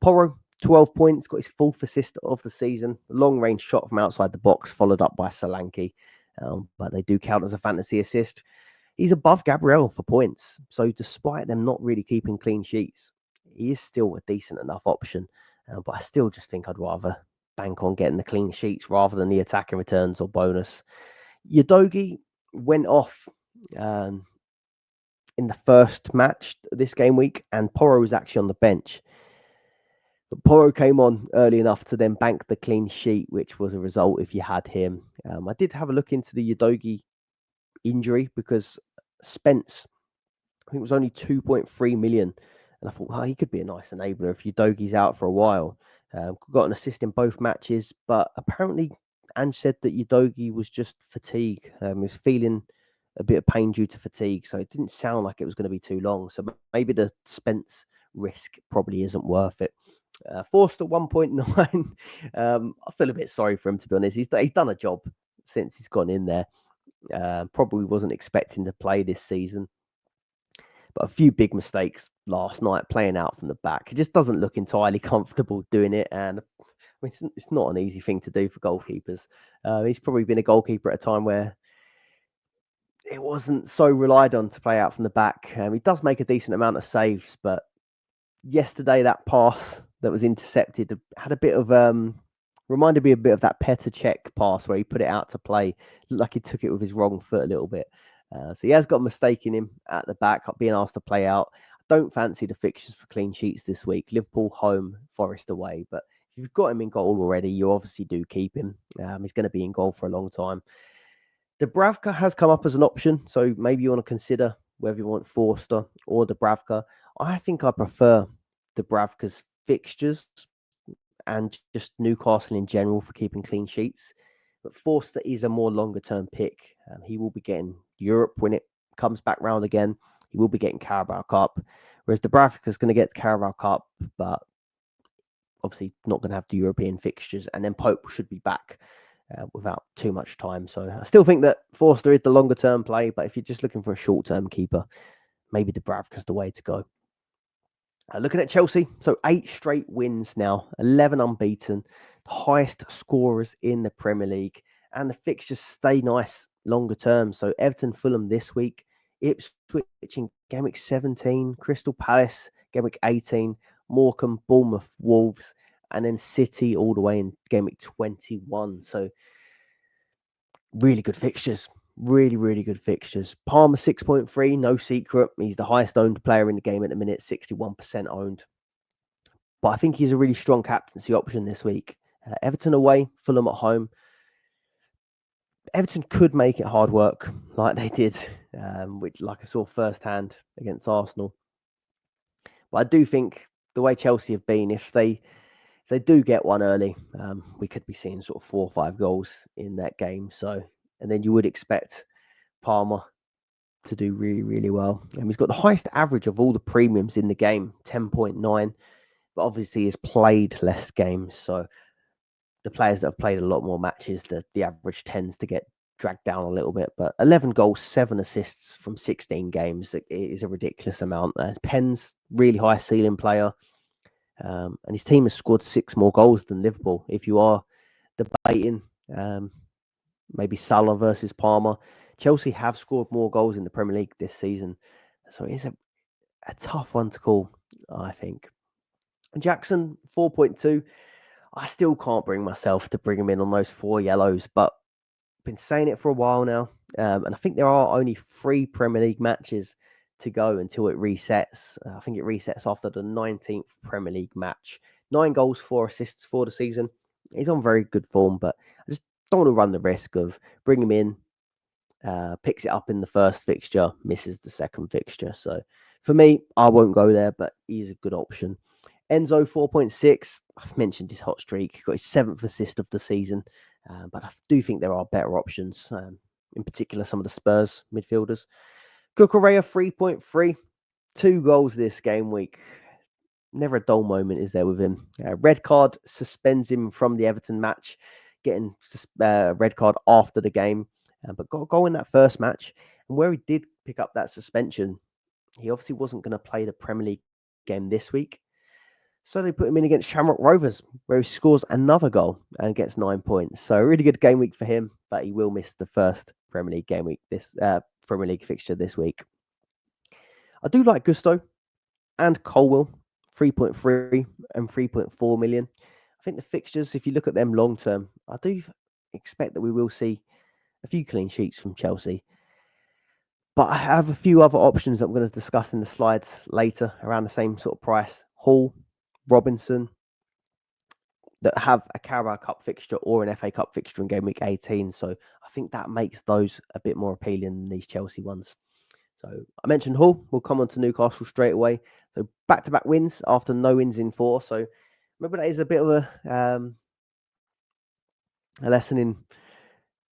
A: Porro, 12 points, got his 4th assist of the season. Long range shot from outside the box, followed up by Solanke. But they do count as a fantasy assist. He's above Gabriel for points. So despite them not really keeping clean sheets, he is still a decent enough option. But I still just think I'd rather bank on getting the clean sheets rather than the attacking returns or bonus. Udogie went off in the first match this game week, and Porro was actually on the bench. But Porro came on early enough to then bank the clean sheet, which was a result if you had him. I did have a look into the Udogie injury because Spence, I think it was only 2.3 million. And I thought, oh, he could be a nice enabler if Udogie's out for a while. Got an assist in both matches, but apparently Ange said that Udogie was just fatigue. He was feeling a bit of pain due to fatigue, so it didn't sound like it was going to be too long. So maybe the Spence risk probably isn't worth it. Forster 1.9. I feel a bit sorry for him, to be honest. He's done a job since he's gone in there. Probably wasn't expecting to play this season. But a few big mistakes last night playing out from the back. It just doesn't look entirely comfortable doing it. And I mean, it's not an easy thing to do for goalkeepers. He's probably been a goalkeeper at a time where it wasn't so relied on to play out from the back. He does make a decent amount of saves, but yesterday that pass that was intercepted had a bit of reminded me a bit of that Petr Cech pass where he put it out to play. Looked like he took it with his wrong foot a little bit. So he has got a mistake in him at the back, being asked to play out. I don't fancy the fixtures for clean sheets this week. Liverpool home, Forest away. But if you've got him in goal already, you obviously do keep him. He's going to be in goal for a long time. Dubravka has come up as an option, so maybe you want to consider whether you want Forster or Dubravka. I think I prefer Dubravka's fixtures and just Newcastle in general for keeping clean sheets. But Forster is a more longer term pick. He will be getting Europe when it comes back round again. He will be getting Carabao Cup, whereas Dubravka is going to get the Carabao Cup, but obviously not going to have the European fixtures. And then Pope should be back without too much time. So I still think that Forster is the longer term play, but if you're just looking for a short term keeper, maybe Dubravka's the way to go. Looking at Chelsea, so 8 straight wins now, 11 unbeaten, the highest scorers in the Premier League, and the fixtures stay nice longer term. So Everton, Fulham this week, Ipswich in game week 17, Crystal Palace game week 18, Morecambe, Bournemouth, Wolves, and then City all the way in game week 21. So really good fixtures. Really, really good fixtures. Palmer 6.3, no secret. He's the highest owned player in the game at the minute, 61% owned. But I think he's a really strong captaincy option this week. Everton away, Fulham at home. Everton could make it hard work like they did, which like I saw firsthand against Arsenal. But I do think the way Chelsea have been, if they do get one early, we could be seeing sort of 4 or 5 goals in that game. So, and then you would expect Palmer to do really, really well. And he's got the highest average of all the premiums in the game, 10.9. But obviously he's played less games. So the players that have played a lot more matches, the average tends to get dragged down a little bit. But 11 goals, 7 assists from 16 games is a ridiculous amount. Penn's really high ceiling player. And his team has scored 6 more goals than Liverpool. If you are debating maybe Salah versus Palmer, Chelsea have scored more goals in the Premier League this season. So it's a tough one to call, I think. Jackson, 4.2. I still can't bring myself to bring him in on those 4 yellows, but I've been saying it for a while now. And I think there are only 3 Premier League matches to go until it resets. I think it resets after the 19th Premier League match. 9 goals, 4 assists for the season. He's on very good form, but I just don't want to run the risk of bringing him in, picks it up in the first fixture, misses the second fixture. So for me, I won't go there, but he's a good option. Enzo 4.6. I've mentioned his hot streak. He got his 7th assist of the season, but I do think there are better options, in particular some of the Spurs midfielders. Cucurella 3.3. 2 goals this game week. never a dull moment, is there, with him? Red card suspends him from the Everton match, getting red card after the game, but got a goal in that first match. And where he did pick up that suspension, he obviously wasn't going to play the Premier League game this week. So they put him in against Shamrock Rovers, where he scores another goal and gets 9 points. So a really good game week for him, but he will miss the first Premier League game week, this Premier League fixture this week. I do like Gusto and Colwell, 3.3 and 3.4 million. I think the fixtures, if you look at them long term, I do expect that we will see a few clean sheets from Chelsea. But I have a few other options that I'm going to discuss in the slides later around the same sort of price. Hall, Robinson, that have a Carabao Cup fixture or an FA Cup fixture in game week 18. So I think that makes those a bit more appealing than these Chelsea ones. So I mentioned Hull. We'll come on to Newcastle straight away. So back-to-back wins after no wins in 4. So remember, that is a bit of a lesson in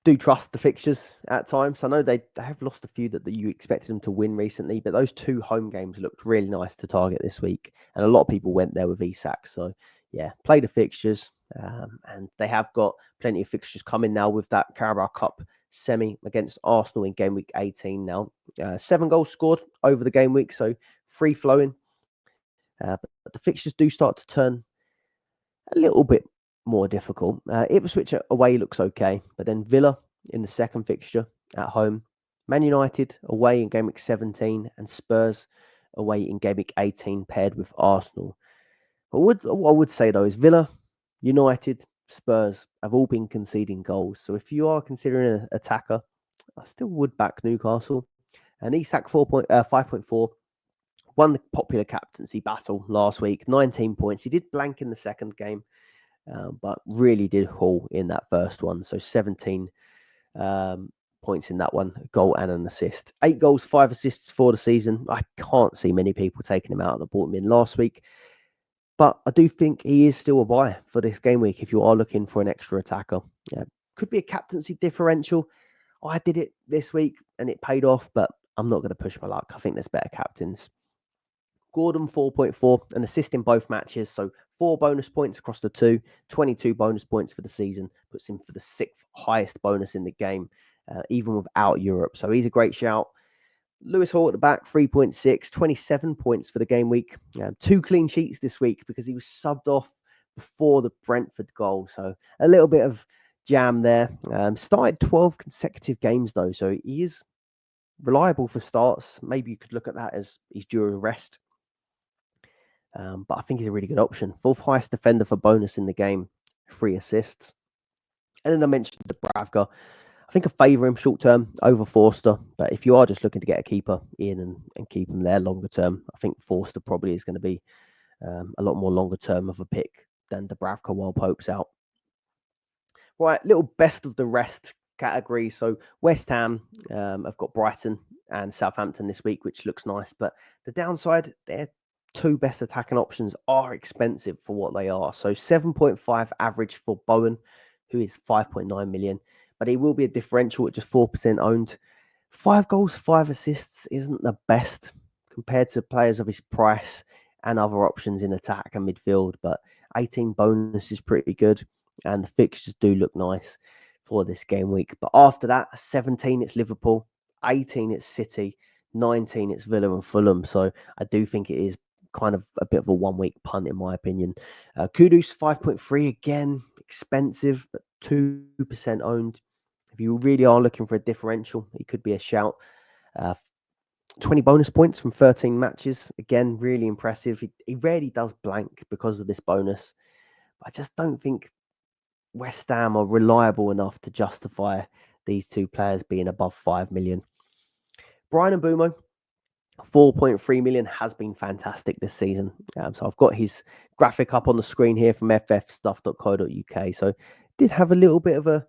A: do trust the fixtures at times. I know they have lost a few that you expected them to win recently, but those 2 home games looked really nice to target this week. And a lot of people went there with Isak. So yeah, play the fixtures. And they have got plenty of fixtures coming now with that Carabao Cup semi against Arsenal in game week 18 now. 7 goals scored over the game week, so free flowing. But the fixtures do start to turn a little bit more difficult. Ipswich away looks okay, but then Villa in the second fixture at home, Man United away in game week 17, and Spurs away in game week 18 paired with Arsenal. What I would say though is Villa, United, Spurs have all been conceding goals. So if you are considering an attacker, I still would back Newcastle. And Isak 5.4 won the popular captaincy battle last week, 19 points. He did blank in the second game, but really did haul in that first one. So 17 points in that one, a goal and an assist. 8 goals, 5 assists for the season. I can't see many people taking him out that bought him in last week. But I do think he is still a buy for this game week if you are looking for an extra attacker. Could be a captaincy differential. I did it this week and it paid off, but I'm not going to push my luck. I think there's better captains. Gordon 4.4, an assist in both matches. So 4 bonus points across the 2, 22 bonus points for the season. Puts him for the 6th highest bonus in the game, even without Europe. So he's a great shout. Lewis Hall at the back, 3.6, 27 points for the game week. 2 clean sheets this week because he was subbed off before the Brentford goal. So a little bit of jam there. Started 12 consecutive games though, so he is reliable for starts. Maybe you could look at that as he's due a rest. But I think he's a really good option. 4th highest defender for bonus in the game, 3 assists. And then I mentioned Dubravka. I think I favour him short term over Forster, but if you are just looking to get a keeper in and keep him there longer term, I think Forster probably is going to be a lot more longer term of a pick than Dubravka while Pope's out. Right, little best of the rest category. So West Ham have got Brighton and Southampton this week, which looks nice, but the downside, their 2 best attacking options are expensive for what they are. So 7.5 average for Bowen, who is 5.9 million. But he will be a differential at just 4% owned. 5 goals, 5 assists isn't the best compared to players of his price and other options in attack and midfield. But 18 bonus is pretty good. And the fixtures do look nice for this game week. But after that, 17, it's Liverpool. 18, it's City. 19, it's Villa and Fulham. So I do think it is kind of a bit of a 1-week punt in my opinion. Kudus, 5.3 again. Expensive, but 2% owned. If you really are looking for a differential, it could be a shout. 20 bonus points from 13 matches. Again, really impressive. He rarely does blank because of this bonus. But I just don't think West Ham are reliable enough to justify these 2 players being above 5 million. Brian Mbeumo, 4.3 million has been fantastic this season. So I've got his graphic up on the screen here from ffstuff.co.uk. So did have a little bit of a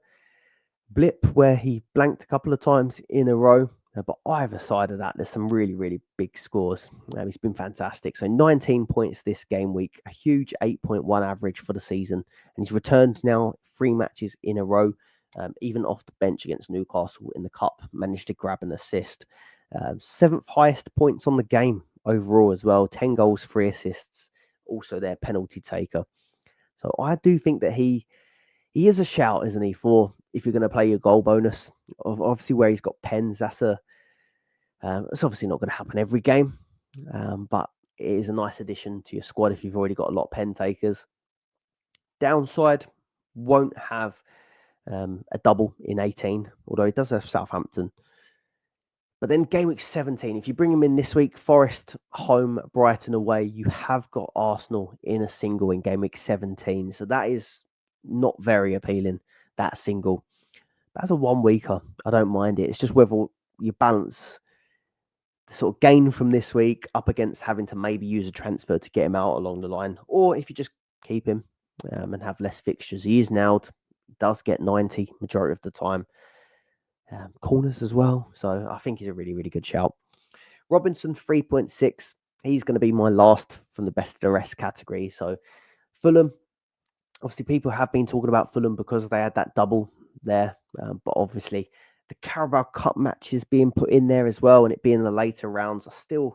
A: blip where he blanked a couple of times in a row, but either side of that, there's some really, really big scores. He's been fantastic. So 19 points this game week, a huge 8.1 average for the season, and he's returned now 3 matches in a row, even off the bench against Newcastle in the cup, managed to grab an assist. 7th highest points on the game overall as well, 10 goals, 3 assists, also their penalty taker. So I do think that he is a shout, isn't he, for if you're going to play your goal bonus. Obviously, where he's got pens, it's obviously not going to happen every game, but it is a nice addition to your squad if you've already got a lot of pen takers. Downside, won't have a double in 18, although he does have Southampton. But then game week 17, if you bring him in this week, Forest home, Brighton away, you have got Arsenal in a single in game week 17. So that is not very appealing, that single. That's a 1 weeker. I don't mind it. It's just whether you balance the sort of gain from this week up against having to maybe use a transfer to get him out along the line, or if you just keep him and have less fixtures. He is nailed, does get 90 majority of the time. Corners as well. So I think he's a really, really good shout. Robinson, 3.6. He's going to be my last from the best of the rest category. So Fulham, obviously people have been talking about Fulham because they had that double there. But obviously the Carabao Cup matches being put in there as well, and it being the later rounds, I'm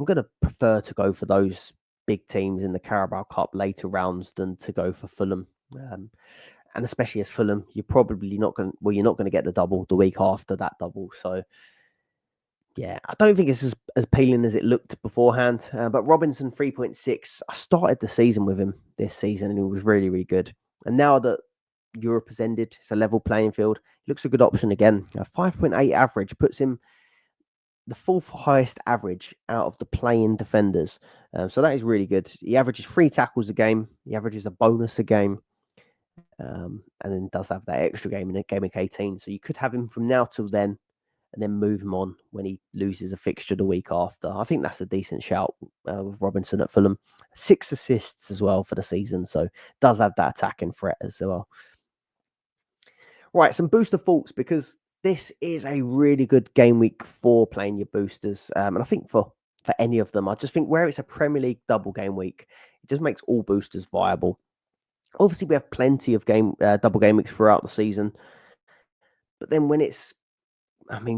A: going to prefer to go for those big teams in the Carabao Cup later rounds than to go for Fulham. And especially as Fulham, you're probably not going to get the double the week after that double. So yeah, I don't think it's as appealing as it looked beforehand. But Robinson, 3.6. I started the season with him this season and he was really, really good. And now that Europe has ended, it's a level playing field. He looks a good option again. 5.8 average puts him the fourth highest average out of the playing defenders. So that is really good. He averages 3 tackles a game. He averages a bonus a game. And then does have that extra game in game week 18. So you could have him from now till then and then move him on when he loses a fixture the week after. I think that's a decent shout with Robinson at Fulham. 6 assists as well for the season. So does have that attacking threat as well. Right, some booster thoughts, because this is a really good game week for playing your boosters. And I think for any of them, I just think where it's a Premier League double game week, it just makes all boosters viable. Obviously, we have plenty of double game weeks throughout the season. But then when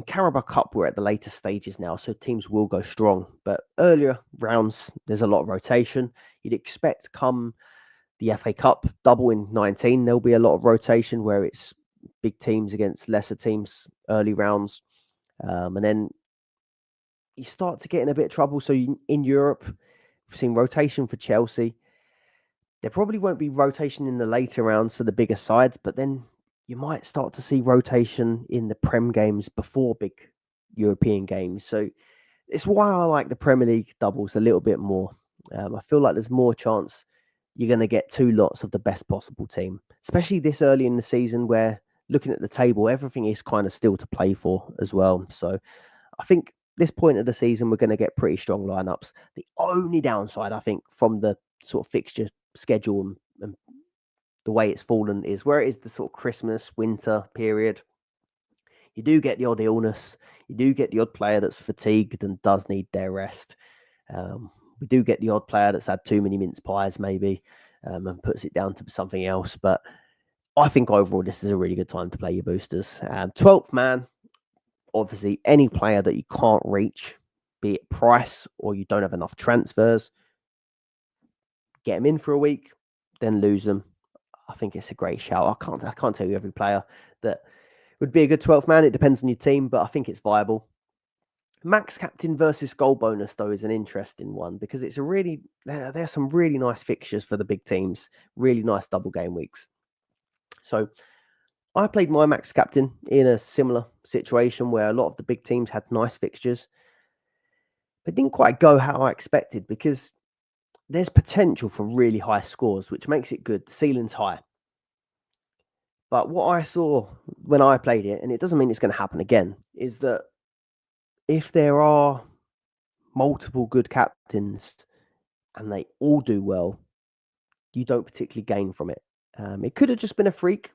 A: Carabao Cup, we're at the later stages now, so teams will go strong. But earlier rounds, there's a lot of rotation. You'd expect come the FA Cup double in 19, there'll be a lot of rotation where it's big teams against lesser teams early rounds. And then you start to get in a bit of trouble. So in Europe, we've seen rotation for Chelsea. There probably won't be rotation in the later rounds for the bigger sides, but then you might start to see rotation in the Prem games before big European games. So it's why I like the Premier League doubles a little bit more. I feel like there's more chance you're going to get 2 lots of the best possible team, especially this early in the season where looking at the table, everything is kind of still to play for as well. So I think this point of the season, we're going to get pretty strong lineups. The only downside, I think, from the sort of fixture schedule and the way it's fallen is where it is the sort of Christmas, winter period. You do get the odd illness. You do get the odd player that's fatigued and does need their rest. We do get the odd player that's had too many mince pies, maybe, and puts it down to something else. But I think overall, this is a really good time to play your boosters. 12th man, obviously, any player that you can't reach, be it price or you don't have enough transfers, get them in for a week, then lose them. I think it's a great shout. I can't tell you every player that would be a good 12th man. It depends on your team, but I think it's viable. Max captain versus goal bonus, though, is an interesting one because it's there are some really nice fixtures for the big teams, really nice double game weeks. So I played my max captain in a similar situation where a lot of the big teams had nice fixtures, but didn't quite go how I expected because there's potential for really high scores, which makes it good. The ceiling's high. But what I saw when I played it, and it doesn't mean it's going to happen again, is that if there are multiple good captains and they all do well, you don't particularly gain from it. It could have just been a freak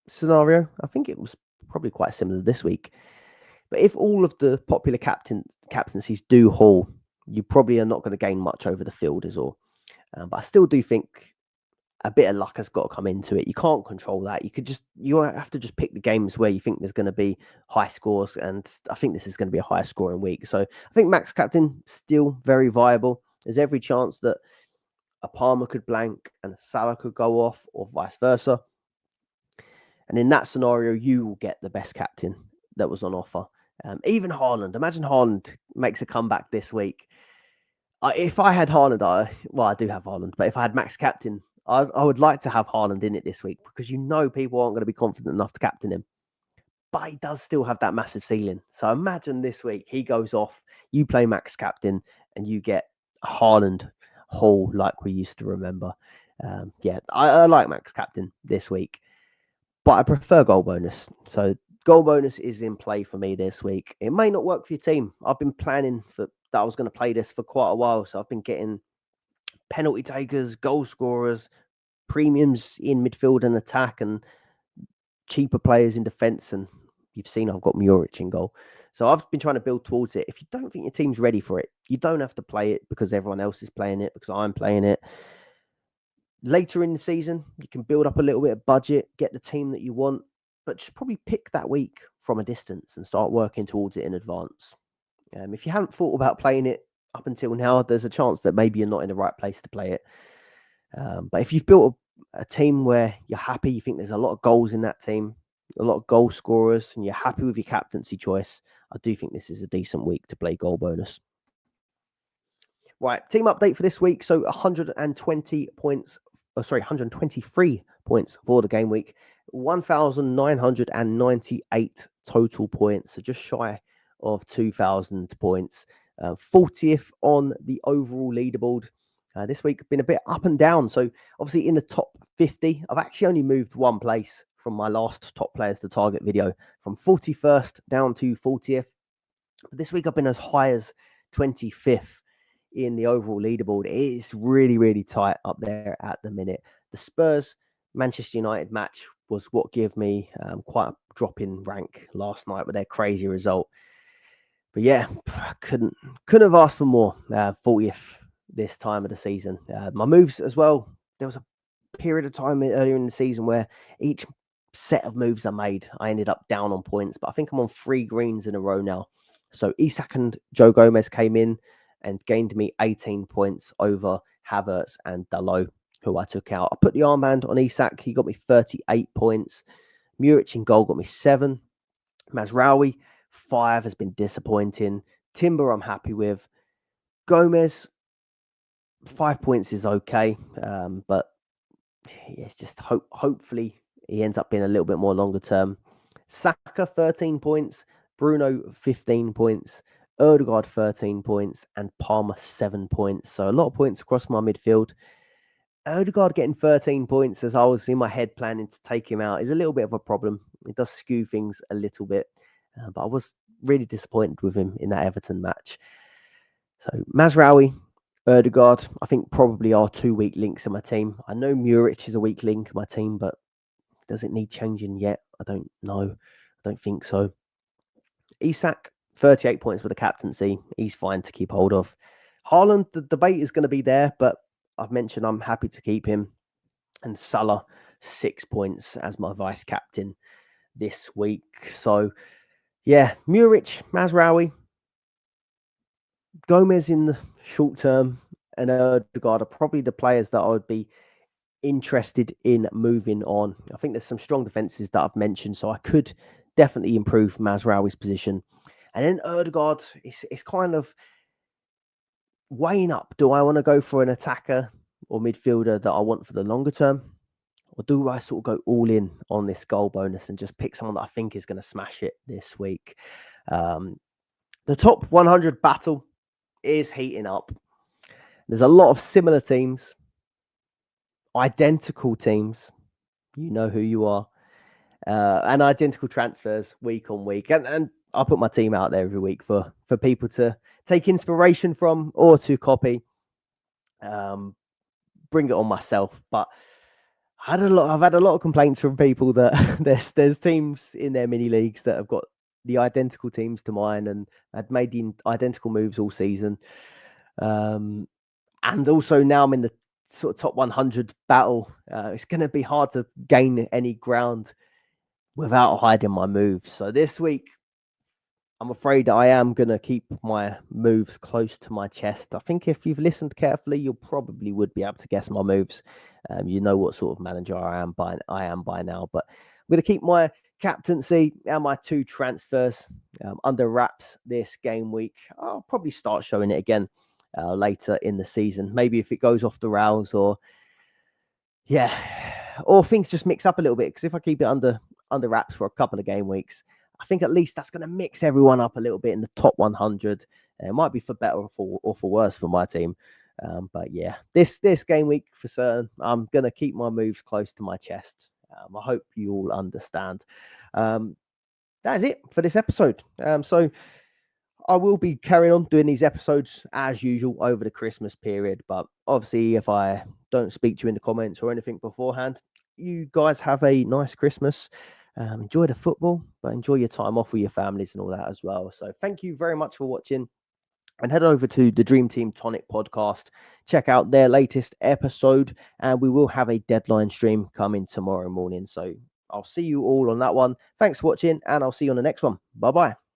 A: scenario. I think it was probably quite similar this week. But if all of the popular captaincies do haul, you probably are not going to gain much over the field is all. But I still do think a bit of luck has got to come into it. You can't control that. You have to just pick the games where you think there's going to be high scores, and I think this is going to be a high scoring week. So I think max captain still very viable. There's every chance that a Palmer could blank and a Salah could go off, or vice versa. And in that scenario, you will get the best captain that was on offer. Even Haaland. Imagine Haaland makes a comeback this week. If I had Haaland, I do have Haaland, but if I had Max captain, I would like to have Haaland in it this week, because people aren't going to be confident enough to captain him. But he does still have that massive ceiling. So imagine this week he goes off, you play Max captain, and you get Haaland Hall like we used to remember. I like Max captain this week, but I prefer goal bonus. So goal bonus is in play for me this week. It may not work for your team. I've been planning that I was going to play this for quite a while. So I've been getting penalty takers, goal scorers, premiums in midfield and attack, and cheaper players in defence. And you've seen I've got Muric in goal. So I've been trying to build towards it. If you don't think your team's ready for it, you don't have to play it because everyone else is playing it, because I'm playing it. Later in the season, you can build up a little bit of budget, get the team that you want, but just probably pick that week from a distance and start working towards it in advance. If you haven't thought about playing it up until now, there's a chance that maybe you're not in the right place to play it. But if you've built a team where you're happy, you think there's a lot of goals in that team, a lot of goal scorers, and you're happy with your captaincy choice, I do think this is a decent week to play goal bonus. Right, team update for this week. So 123 points for the game week, 1,998 total points, so just shy of 2,000 points. 40th on the overall leaderboard. This week been a bit up and down. So obviously in the top 50, I've actually only moved one place from my last top players to target video, from 41st down to 40th. But this week I've been as high as 25th in the overall leaderboard. It is really, really tight up there at the minute. The Spurs Manchester United match was what gave me quite a drop in rank last night with their crazy result. But yeah, couldn't have asked for more. 40th this time of the season. My moves as well. There was a period of time earlier in the season where each set of moves I made, I ended up down on points. But I think I'm on 3 greens in a row now. So Isak and Joe Gomez came in and gained me 18 points over Havertz and Dalot, who I took out. I put the armband on Isak. He got me 38 points. Muric in goal got me 7. Mazraoui, 5, has been disappointing. Timber, I'm happy with. Gomez, 5 points is okay. But it's just hopefully he ends up being a little bit more longer term. Saka, 13 points. Bruno, 15 points. Ødegaard, 13 points. And Palmer, 7 points. So a lot of points across my midfield. Ødegaard getting 13 points as I was in my head planning to take him out is a little bit of a problem. It does skew things a little bit. But I was really disappointed with him in that Everton match. So Mazraoui, Ødegaard, I think probably are 2 weak links in my team. I know Muric is a weak link in my team, but does it need changing yet? I don't know. I don't think so. Isak, 38 points for the captaincy. He's fine to keep hold of. Haaland, the debate is going to be there, but I've mentioned I'm happy to keep him. And Salah, 6 points as my vice captain this week. So, yeah, Muric, Mazraoui, Gomez in the short term, and Ødegaard are probably the players that I would be interested in moving on. I think there's some strong defenses that I've mentioned, so I could definitely improve Mazraoui's position. And then Ødegaard, it's kind of weighing up. Do I want to go for an attacker or midfielder that I want for the longer term? Or do I sort of go all in on this goal bonus and just pick someone that I think is going to smash it this week? The top 100 battle is heating up. There's a lot of similar teams, identical teams. You know who you are. And identical transfers week on week. And I put my team out there every week for people to take inspiration from or to copy. Bring it on myself. But I've had a lot of complaints from people that there's teams in their mini leagues that have got the identical teams to mine and had made the identical moves all season. And also now I'm in the sort of top 100 battle. It's going to be hard to gain any ground without hiding my moves. So this week, I'm afraid I am going to keep my moves close to my chest. I think if you've listened carefully, you probably would be able to guess my moves. You know what sort of manager I am by now. But I'm going to keep my captaincy and my 2 transfers under wraps this game week. I'll probably start showing it again later in the season. Maybe if it goes off the rails or things just mix up a little bit. Because if I keep it under wraps for a couple of game weeks, I think at least that's going to mix everyone up a little bit in the top 100. It might be for better or for worse for my team. But yeah, this game week for certain, I'm going to keep my moves close to my chest. I hope you all understand. That is it for this episode. So I will be carrying on doing these episodes as usual over the Christmas period. But obviously, if I don't speak to you in the comments or anything beforehand, you guys have a nice Christmas. Enjoy the football, but enjoy your time off with your families and all that as well. So thank you very much for watching. And head over to the Dream Team Tonic podcast. Check out their latest episode. And we will have a deadline stream coming tomorrow morning. So I'll see you all on that one. Thanks for watching, and I'll see you on the next one. Bye-bye.